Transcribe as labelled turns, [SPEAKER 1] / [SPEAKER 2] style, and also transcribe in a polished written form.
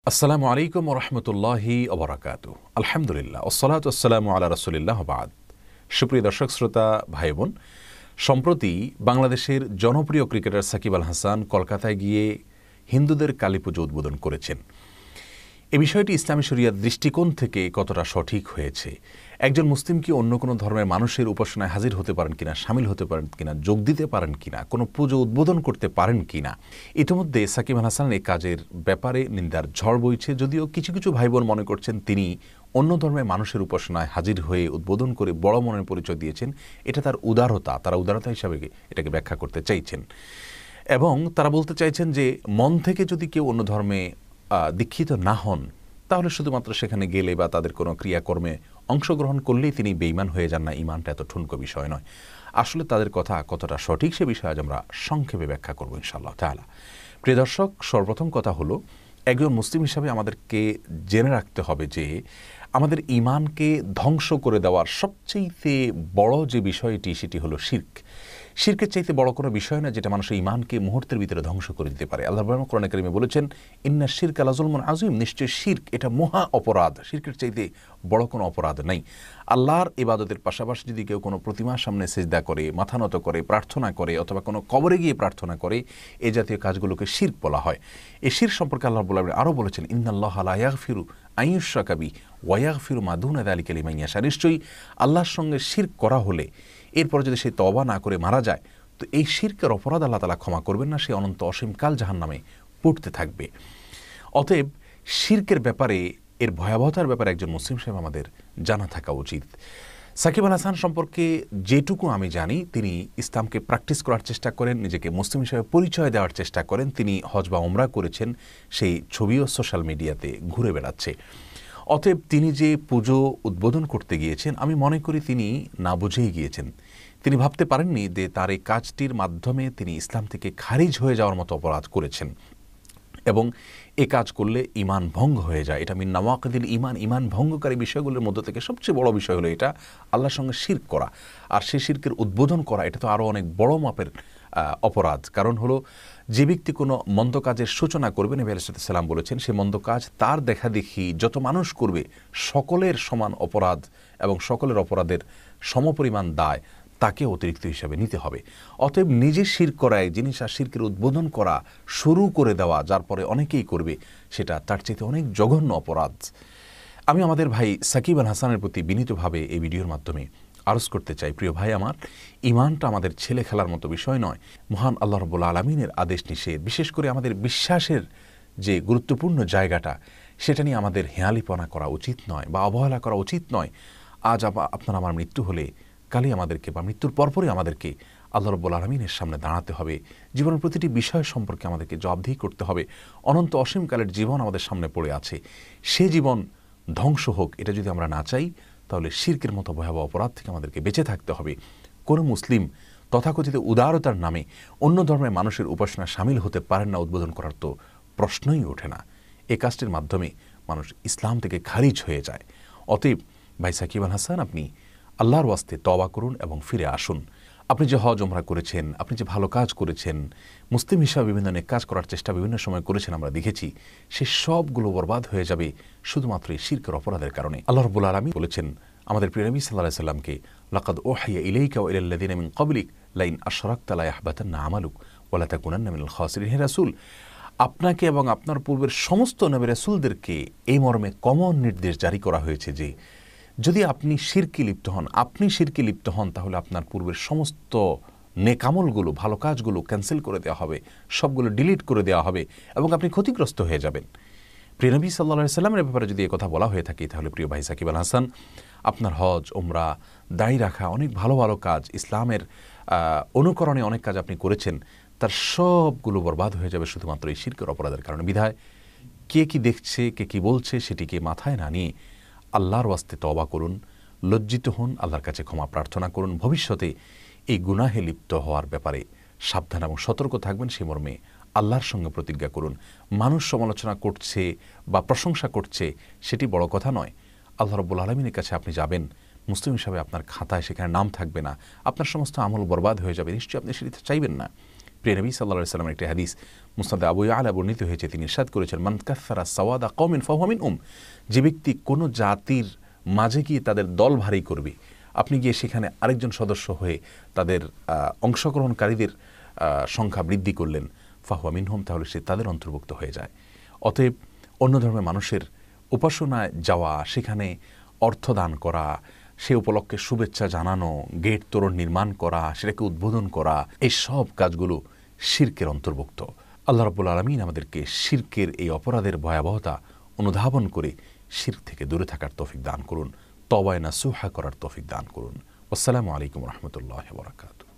[SPEAKER 1] আসসালামু আলাইকুম ওরহমতুল্লাহি ওবরাকাতু। আলহামদুলিল্লাহ ওসসালাতু ওয়াসসালামু আলা রাসূলিল্লাহ বাদ। সুপ্রিয় দর্শক শ্রোতা ভাই বোন, সম্প্রতি বাংলাদেশের জনপ্রিয় ক্রিকেটার সাকিব আল হাসান কলকাতায় গিয়ে হিন্দুদের কালী পুজো উদ্বোধন করেছেন। এ বিষয়টি ইসলামী শরিয়ার দৃষ্টিকোণ থেকে কতটা সঠিক হয়েছে, একজন মুসলিম কি অন্য কোনো ধর্মের মানুষের উপাসনায় হাজির হতে পারেন কিনা, সামিল হতে পারেন কিনা, যোগ দিতে পারেন কিনা, কোনো পুজো উদ্বোধন করতে পারেন কিনা, ইতিমধ্যে সাকিব আল হাসানের এই কাজের ব্যাপারে নিন্দার ঝড় বইছে। যদিও কিছু কিছু ভাই বোন মনে করছেন তিনি অন্য ধর্মের মানুষের উপাসনায় হাজির হয়ে উদ্বোধন করে বড় মনের পরিচয় দিয়েছেন, এটা তার উদারতা, তারা উদারতা হিসাবে এটাকে ব্যাখ্যা করতে চাইছেন এবং তারা বলতে চাইছেন যে মন থেকে যদি কেউ অন্য ধর্মে দীক্ষিত না হন তাহলে শুধুমাত্র সেখানে গেলে বা তাদের কোনো ক্রিয়াকর্মে অংশগ্রহণ করলেই তিনি বেঈমান হয়ে যান না। ইমানটা এত ঠুনকো বিষয় নয়। আসলে তাদের কথা কতটা সঠিক সে বিষয়ে আজ আমরা সংক্ষেপে ব্যাখ্যা করব ইনশাআল্লাহ তাআলা। প্রিয় দর্শক, সর্বপ্রথম কথা হলো, একজন মুসলিম হিসাবে আমাদেরকে জেনে রাখতে হবে যে আমাদের ইমানকে ধ্বংস করে দেওয়ার সবচেয়ে বড় যে বিষয়টি সেটি হলো শিরক। শিরকের চাইতে বড় কোনো বিষয় না যেটা মানুষের ইমানকে মুহূর্তের ভিতরে ধ্বংস করে দিতে পারে। আল্লাহ কোরআন কারীমে বলেছেন, ইন্না শিরকা লাযুলমুন আযীম, নিশ্চয় শিরক এটা মহা অপরাধ। শিরকের চাইতে বড় কোনো অপরাধ নাই। আল্লাহর ইবাদতের পাশাপাশি যদি কেউ কোনো প্রতিমার সামনে সিজদা করে, মাথা নত করে, প্রার্থনা করে অথবা কোনো কবরে গিয়ে প্রার্থনা করে, এই জাতীয় কাজগুলোকে শিরক বলা হয়। এই শিরক সম্পর্কে আল্লাহ রাব্বুল আলামিন আরও বলেছেন, ইন্নাল্লাহা লা ইয়াগফিরু আন ইউশরাকা বিহি ওয়া ইয়াগফিরু মা দুনা যালিকা লিমান ইয়াশা। নিশ্চয়ই আল্লাহর সঙ্গে শিরক করা হলে এরপর যদি সে তওবা না করে মারা যায় তো এই শিরকের অপরাধ আল্লাহ তাআলা ক্ষমা করবেন না, সে অনন্ত অসীমকাল জাহান্নামে পড়তে থাকবে। অতএব শিরকের ব্যাপারে, এর ভয়াবহতার ব্যাপারে একজন মুসলিম সাহেব আমাদের জানা থাকা উচিত। সাকিব আল হাসান সম্পর্কে যেটুকু আমি জানি, তিনি ইসলামকে প্র্যাকটিস করার চেষ্টা করেন, নিজেকে মুসলিম হিসেবে পরিচয় দেওয়ার চেষ্টা করেন। তিনি হজ বা ওমরা করেছেন, সেই ছবিও সোশ্যাল মিডিয়াতে ঘুরে বেড়াচ্ছে। অতএব তিনি যে পুজো উদ্বোধন করতে গিয়েছেন, আমি মনে করি তিনি না বুঝেই গিয়েছেন। তিনি ভাবতে পারেননি যে তার এই কাজটির মাধ্যমে তিনি ইসলাম থেকে খারিজ হয়ে যাওয়ার মতো অপরাধ করেছেন এবং এ কাজ করলে ইমান ভঙ্গ হয়ে যায়। এটা মিন নাওয়াকিদিল ইমান, ইমান ভঙ্গকারী বিষয়গুলোর মধ্যে থেকে সবচেয়ে বড় বিষয় হলো এটা আল্লাহর সঙ্গে শিরক করা। আর সেই শিরকের উদ্বোধন করা এটা তো আরও অনেক বড় মাপের অপরাধ। কারণ হলো, যে ব্যক্তি কোনো মন্দ কাজের সূচনা করবে, নবী আলাইহিস সালাম বলেছেন, সে মন্দ কাজ তার দেখা দেখি যত মানুষ করবে সকলের সমান অপরাধ এবং সকলের অপরাধের সমপরিমাণ দায় তাকে অতিরিক্ত হিসাবে নিতে হবে। অতএব নিজে শিরক করা এক জিনিস আর শিরকের উদ্বোধন করা শুরু করে দেওয়া, যার পরে অনেকেই করবে, সেটা তার চাইতে অনেক জঘন্য অপরাধ। আমি আমাদের ভাই সাকিব আল হাসানের প্রতি বিনীতভাবে এই ভিডিওর মাধ্যমে আরজ করতে চাই, প্রিয় ভাই আমার, ইমানটা আমাদের ছেলে খেলার মতো বিষয় নয়। মহান আল্লাহ রাব্বুল আলামিনের আদেশ নিষেধ, বিশেষ করে আমাদের বিশ্বাসের যে গুরুত্বপূর্ণ জায়গাটা, সেটা নিয়ে আমাদের হেঁয়ালিপনা করা উচিত নয় বা অবহেলা করা উচিত নয়। আজ আপনার আমার মৃত্যু হলে কালই আমাদেরকে বা মৃত্যুর পরপরই আমাদেরকে আল্লাহ রাব্বুল আলামিনের সামনে দাঁড়াতে হবে। জীবনের প্রতিটি বিষয় সম্পর্কে আমাদেরকে জবাবদিহি করতে হবে। অনন্ত অসীমকালের জীবন আমাদের সামনে পড়ে আছে। সে জীবন ধ্বংস হোক এটা যদি আমরা না চাই, তাহলে শিরকের মতো ভয়াবহ অপরাধ থেকে আমাদেরকে বেঁচে থাকতে হবে। কোনো মুসলিম তথাকথিত উদারতার নামে অন্য ধর্মের মানুষের উপাসনা সামিল হতে পারেন না, উদ্বোধন করার তো প্রশ্নই ওঠে না। এই কাজটির মাধ্যমে মানুষ ইসলাম থেকে খারিজ হয়ে যায়। অতএব ভাই সাকিব আল হাসান, আপনি আল্লাহর ওয়াস্তে তওবা করুন এবং ফিরে আসুন। আপনি যে হজ ওমরা করেছেন, আপনি যে ভালো কাজ করেছেন, মুসলিম হিসাবে বিভিন্ন নেক কাজ করার চেষ্টা বিভিন্ন সময় করেছেন, আমরা দেখেছি, সে সবগুলো বরবাদ হয়ে যাবে শুধুমাত্র এই শিরকের অপরাধের কারণে। আল্লাহ রাব্বুল আলামিন বলেছেন আমাদের প্রিয় নবী সাল্লাল্লাহু আলাইহি সাল্লামকে, লাকাদ উহিয়া ইলাইকা ওয়া ইলাল্লাযিনা মিন ক্বাবলিক লাইন আশরাকতা লা ইয়াহবাতান্না আমালুক ওয়া লা তাকুনান্না মিনাল খাসিরিন। হে রাসূল, আপনাকে এবং আপনার পূর্বের সমস্ত নবী রাসূলদেরকে এই মর্মে কমন নির্দেশ জারি করা হয়েছে যে যদি আপনি শিরকে লিপ্ত হন তাহলে আপনার পূর্বের সমস্ত নেকামলগুলো, ভালো কাজগুলো ক্যান্সেল করে দেওয়া হবে, সবগুলো ডিলিট করে দেওয়া হবে এবং আপনি ক্ষতিগ্রস্ত হয়ে যাবেন। প্রিয় নবী সাল্লাল্লাহু আলাইহি সাল্লামের ব্যাপারে যদি এই কথা বলা হয়ে থাকে, তাহলে প্রিয় ভাই সাকিব আল হাসান, আপনার হজ ওমরা, দাড়ি রাখা, অনেক ভালো ভালো কাজ, ইসলামের অনুকরণে অনেক কাজ আপনি করেছেন, তার সবগুলো বরবাদ হয়ে যাবে শুধুমাত্র এই শিরকের অপরাধের কারণে। বিধায় কে কি দেখছে, কে কি বলছে, সেটিকে মাথায় না নিয়ে আল্লাহর ওয়াস্তে তওবা করুন, লজ্জিত হন, আল্লাহর কাছে ক্ষমা প্রার্থনা করুন। ভবিষ্যতে এই গুনাহে লিপ্ত হওয়ার ব্যাপারে সাবধান এবং সতর্ক থাকবেন, সে মর্মে আল্লাহর সঙ্গে প্রতিজ্ঞা করুন। মানুষ সমালোচনা করছে বা প্রশংসা করছে সেটি বড় কথা নয়। আল্লাহ রাব্বুল আলামিনের কাছে আপনি যাবেন, মুসলিম হিসাবে আপনার খাতায় সেখানে নাম থাকবে না, আপনার সমস্ত আমল বরবাদ হয়ে যাবে। নিশ্চয়ই আপনি সেটি চাইবেন না। প্রিয় নবী সাল্লাল্লাহু আলাইহি ওয়াসাল্লামের একটি হাদিস মুসনাদে আবু ইয়ালা বর্ণিত হয়েছে, তিনি ইরশাদ করেছেন, মান কাসসারা সাওয়াদা কওমিন ফাহুয়া মিনহুম, যে ব্যক্তি কোনো জাতির মাঝে গিয়ে তাদের দল ভারী করবে, আপনি গিয়ে সেখানে আরেকজন সদস্য হয়ে তাদের অংশগ্রহণকারীদের সংখ্যা বৃদ্ধি করলেন, ফাহুয়া মিনহুম, তাহলে সে তাদের অন্তর্ভুক্ত হয়ে যায়। অতএব অন্য ধর্মের মানুষের উপাসনায় যাওয়া, সেখানে অর্থদান করা, সে উপলক্ষে শুভেচ্ছা জানানো, গেট তোরণ নির্মাণ করা, সেটাকে উদ্বোধন করা, এই সব কাজগুলো শিরকের অন্তর্ভুক্ত। আল্লাহ রাব্বুল আলামিন আমাদেরকে শিরকের এই অপরাধের ভয়াবহতা অনুধাবন করে শিরক থেকে দূরে থাকার তৌফিক দান করুন, তওবায়ে নাসুহা করার তৌফিক দান করুন। আসসালামু আলাইকুম ওয়া রাহমাতুল্লাহি ওয়া বারাকাতুহু।